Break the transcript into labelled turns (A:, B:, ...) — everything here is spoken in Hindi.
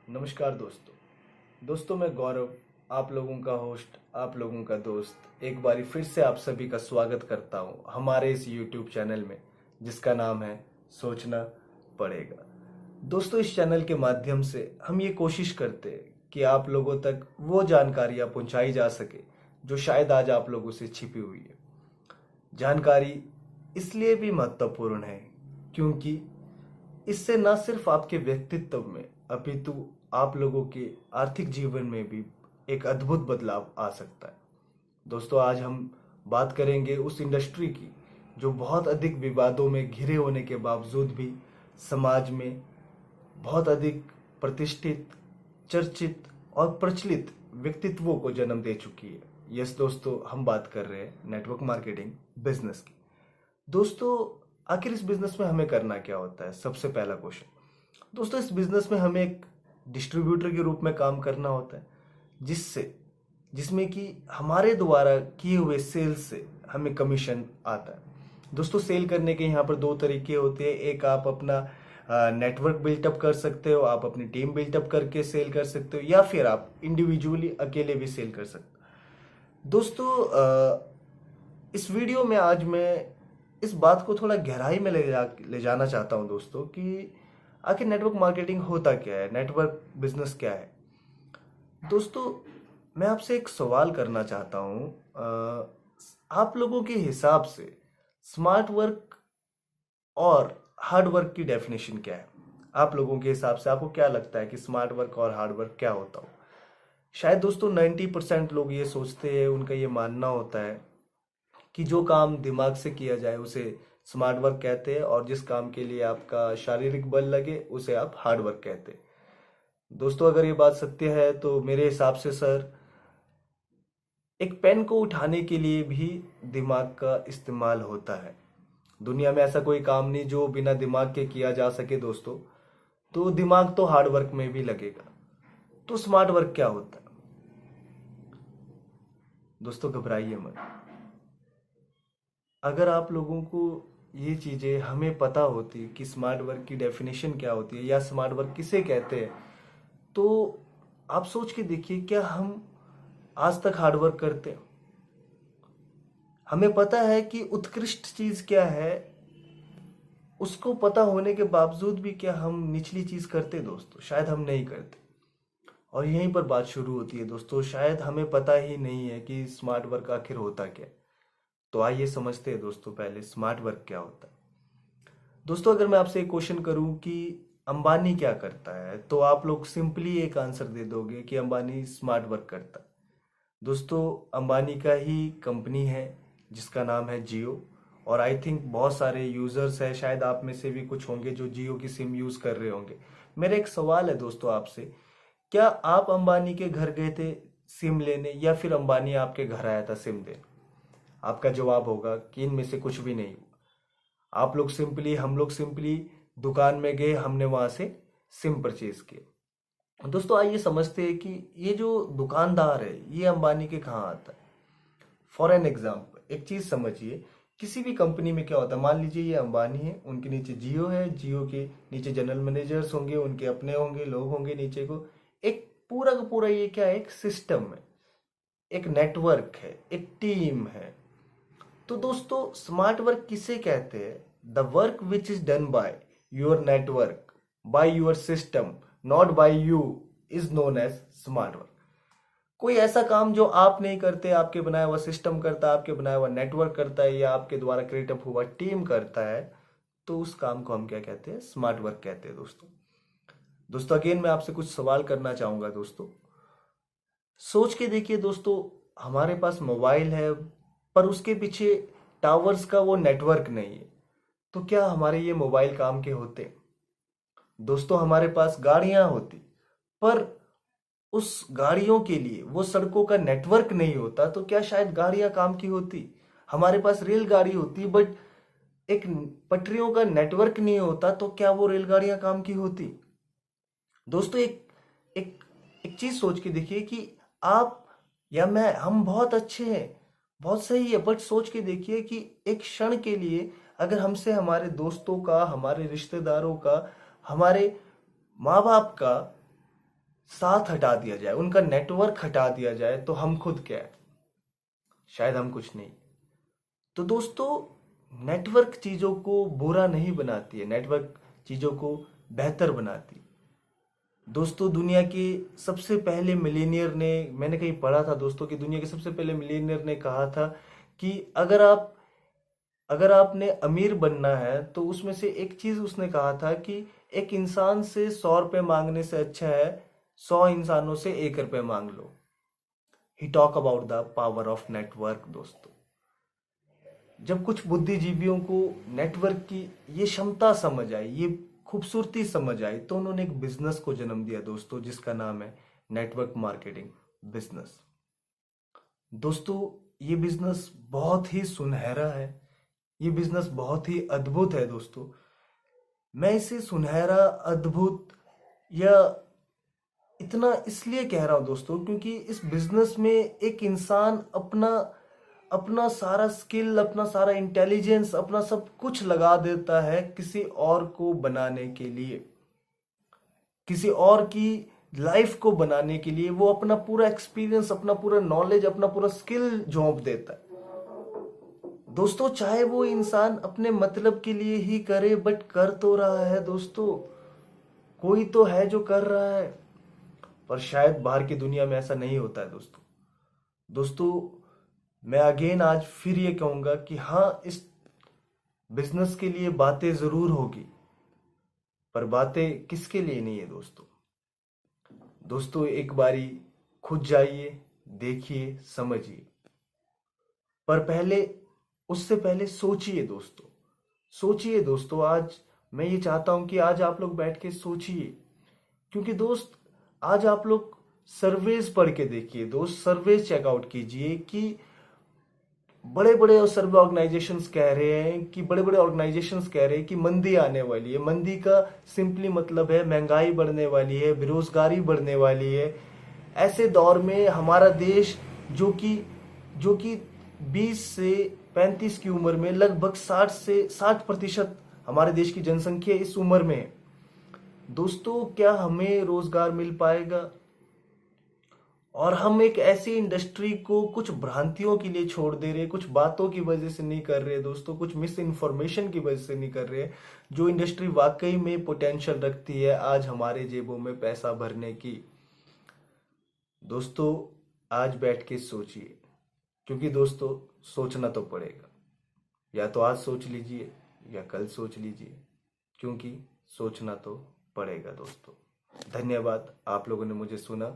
A: नमस्कार दोस्तों मैं गौरव, आप लोगों का होस्ट, आप लोगों का दोस्त, एक बारी फिर से आप सभी का स्वागत करता हूं हमारे इस YouTube चैनल में जिसका नाम है सोचना पड़ेगा। दोस्तों, इस चैनल के माध्यम से हम ये कोशिश करते हैं कि आप लोगों तक वो जानकारियां पहुंचाई जा सके जो शायद आज आप लोगों से छिपी हुई है। जानकारी इसलिए भी महत्वपूर्ण है क्योंकि इससे न सिर्फ आपके व्यक्तित्व में अपितु आप लोगों के आर्थिक जीवन में भी एक अद्भुत बदलाव आ सकता है। दोस्तों, आज हम बात करेंगे उस इंडस्ट्री की जो बहुत अधिक विवादों में घिरे होने के बावजूद भी समाज में बहुत अधिक प्रतिष्ठित, चर्चित और प्रचलित व्यक्तित्वों को जन्म दे चुकी है। यस दोस्तों, हम बात कर रहे हैं नेटवर्क मार्केटिंग बिजनेस की। दोस्तों, आखिर इस बिजनेस में हमें करना क्या होता है? सबसे पहला क्वेश्चन दोस्तों, इस बिजनेस में हमें एक डिस्ट्रीब्यूटर के रूप में काम करना होता है जिसमें कि हमारे द्वारा किए हुए सेल्स से हमें कमीशन आता है। दोस्तों, सेल करने के यहाँ पर दो तरीके होते हैं। एक, आप अपना नेटवर्क बिल्टअप कर सकते हो, आप अपनी टीम बिल्टअप करके सेल कर सकते हो, या फिर आप इंडिविजुअली अकेले भी सेल कर सकते हो। दोस्तों, इस वीडियो में आज मैं इस बात को थोड़ा गहराई में ले जाना चाहता हूं दोस्तों कि आखिर नेटवर्क मार्केटिंग होता क्या है, नेटवर्क बिजनेस क्या है। दोस्तों, मैं आपसे एक सवाल करना चाहता हूं, आप लोगों के हिसाब से स्मार्ट वर्क और हार्ड वर्क की डेफिनेशन क्या है? आप लोगों के हिसाब से आपको क्या लगता है कि स्मार्ट वर्क और हार्ड वर्क क्या होता हो? शायद दोस्तों 90% लोग ये सोचते हैं, उनका ये मानना होता है कि जो काम दिमाग से किया जाए उसे स्मार्ट वर्क कहते हैं, और जिस काम के लिए आपका शारीरिक बल लगे उसे आप हार्ड वर्क कहते हैं। दोस्तों, अगर ये बात सत्य है तो मेरे हिसाब से सर, एक पेन को उठाने के लिए भी दिमाग का इस्तेमाल होता है। दुनिया में ऐसा कोई काम नहीं जो बिना दिमाग के किया जा सके दोस्तों। तो दिमाग तो हार्ड वर्क में भी लगेगा। तो स्मार्ट वर्क क्या होता है? दोस्तों, घबराइए मत। अगर आप लोगों को ये चीज़ें हमें पता होती कि स्मार्ट वर्क की डेफिनेशन क्या होती है या स्मार्ट वर्क किसे कहते हैं, तो आप सोच के देखिए, क्या हम आज तक हार्ड वर्क करते हैं? हमें पता है कि उत्कृष्ट चीज़ क्या है, उसको पता होने के बावजूद भी क्या हम निचली चीज़ करते? दोस्तों, शायद हम नहीं करते। और यहीं पर बात शुरू होती है दोस्तों, शायद हमें पता ही नहीं है कि स्मार्ट वर्क आखिर होता क्या है। तो आइए समझते हैं दोस्तों पहले स्मार्ट वर्क क्या होता है। दोस्तों, अगर मैं आपसे एक क्वेश्चन करूं कि अंबानी क्या करता है, तो आप लोग सिंपली एक आंसर दे दोगे कि अंबानी स्मार्ट वर्क करता है। दोस्तों, अंबानी का ही कंपनी है जिसका नाम है जियो, और आई थिंक बहुत सारे यूजर्स हैं, शायद आप में से भी कुछ होंगे जो जियो की सिम यूज कर रहे होंगे। मेरा एक सवाल है दोस्तों आपसे, क्या आप अंबानी के घर गए थे सिम लेने, या फिर अंबानी आपके घर आया था सिम देने? आपका जवाब होगा कि इनमें से कुछ भी नहीं हुआ। हम लोग सिंपली दुकान में गए, हमने वहां से सिम परचेज किया। दोस्तों, आइए समझते हैं कि ये जो दुकानदार है ये अंबानी के कहाँ आता है। फॉर एन एग्जाम्पल, एक चीज समझिए, किसी भी कंपनी में क्या होता है, मान लीजिए ये अंबानी है, उनके नीचे जियो है, जियो के नीचे जनरल मैनेजर्स होंगे, उनके अपने होंगे, लोग होंगे नीचे को। एक पूरा का पूरा ये क्या है, एक सिस्टम है, एक नेटवर्क है, एक टीम है। तो दोस्तों, स्मार्ट वर्क किसे कहते हैं? The work which is done by your network, by your system, not by you, is known as smart work. कोई ऐसा काम जो आप नहीं करते, आपके बनाया हुआ सिस्टम करता है, आपके बनाया हुआ नेटवर्क करता है, या आपके द्वारा क्रिएट अप हुआ टीम करता है, तो उस काम को हम क्या कहते हैं? स्मार्ट वर्क कहते हैं दोस्तों, अगेन मैं आपसे कुछ सवाल करना चाहूंगा दोस्तों। सोच के देखिए दोस्तों, हमारे पास मोबाइल है पर उसके पीछे टावर्स का वो नेटवर्क नहीं है, तो क्या हमारे ये मोबाइल काम के होते? दोस्तों, हमारे पास गाड़ियां होती पर उस गाड़ियों के लिए वो सड़कों का नेटवर्क नहीं होता, तो क्या शायद गाड़ियां काम की होती? हमारे पास रेलगाड़ी होती बट एक पटरियों का नेटवर्क नहीं होता, तो क्या वो रेलगाड़ियां काम की होती? दोस्तों, एक एक एक चीज सोच के देखिए कि आप या मैं, हम बहुत अच्छे हैं, बहुत सही है, बट सोच के देखिए कि एक क्षण के लिए अगर हमसे हमारे दोस्तों का, हमारे रिश्तेदारों का, हमारे माँ बाप का साथ हटा दिया जाए, उनका नेटवर्क हटा दिया जाए, तो हम खुद क्या है? शायद हम कुछ नहीं। तो दोस्तों, नेटवर्क चीजों को बुरा नहीं बनाती है, नेटवर्क चीजों को बेहतर बनाती है। दोस्तों, दुनिया के सबसे पहले मिलीनियर ने, मैंने कहीं पढ़ा था दोस्तों कि दुनिया के सबसे पहले मिलीनियर ने कहा था कि अगर आपने अमीर बनना है तो उसमें से एक चीज उसने कहा था कि एक इंसान से 100 रुपए मांगने से अच्छा है 100 इंसानों से 1 रुपए मांग लो। He talk about the power of network. दोस्तों, जब कुछ बुद्धिजीवियों को नेटवर्क की ये क्षमता समझ आई, ये खूबसूरती समझ आई, तो उन्होंने एक बिजनेस को जन्म दिया दोस्तों, जिसका नाम है नेटवर्क मार्केटिंग बिजनेस। दोस्तों, ये बिजनेस बहुत ही सुनहरा है, ये बिजनेस बहुत ही अद्भुत है दोस्तों। मैं इसे सुनहरा, अद्भुत या इतना इसलिए कह रहा हूं दोस्तों क्योंकि इस बिजनेस में एक इंसान अपना अपना सारा स्किल, अपना सारा इंटेलिजेंस, अपना सब कुछ लगा देता है किसी और को बनाने के लिए, किसी और की लाइफ को बनाने के लिए। वो अपना पूरा एक्सपीरियंस, अपना पूरा नॉलेज, अपना पूरा स्किल झोंक देता है दोस्तों। चाहे वो इंसान अपने मतलब के लिए ही करे, बट कर तो रहा है दोस्तों। कोई तो है जो कर रहा है, पर शायद बाहर की दुनिया में ऐसा नहीं होता है दोस्तों। दोस्तों, मैं अगेन आज फिर ये कहूंगा कि हाँ, इस बिजनेस के लिए बातें जरूर होगी, पर बातें किसके लिए नहीं है दोस्तों। दोस्तों, एक बारी खुद जाइए, देखिए, समझिए, पर पहले, उससे पहले सोचिए दोस्तों। सोचिए दोस्तों, आज मैं ये चाहता हूं कि आज आप लोग बैठ के सोचिए, क्योंकि दोस्त, आज आप लोग सर्वेज पढ़ के देखिए दोस्त, सर्वेज चेकआउट कीजिए कि बड़े बड़े सर्वे ऑर्गेनाइजेशंस कह रहे हैं कि मंदी आने वाली है। मंदी का सिंपली मतलब है महंगाई बढ़ने वाली है, बेरोजगारी बढ़ने वाली है। ऐसे दौर में हमारा देश, जो कि 20 से 35 की उम्र में लगभग 60% हमारे देश की जनसंख्या इस उम्र में है दोस्तों, क्या हमें रोजगार मिल पाएगा? और हम एक ऐसी इंडस्ट्री को कुछ भ्रांतियों के लिए छोड़ दे रहे, कुछ बातों की वजह से नहीं कर रहे दोस्तों, कुछ मिस इन्फॉर्मेशन की वजह से नहीं कर रहे, जो इंडस्ट्री वाकई में पोटेंशियल रखती है आज हमारे जेबों में पैसा भरने की। दोस्तों, आज बैठ के सोचिए, क्योंकि दोस्तों, सोचना तो पड़ेगा। या तो आज सोच लीजिए या कल सोच लीजिए, क्योंकि सोचना तो पड़ेगा दोस्तों। धन्यवाद, आप लोगों ने मुझे सुना।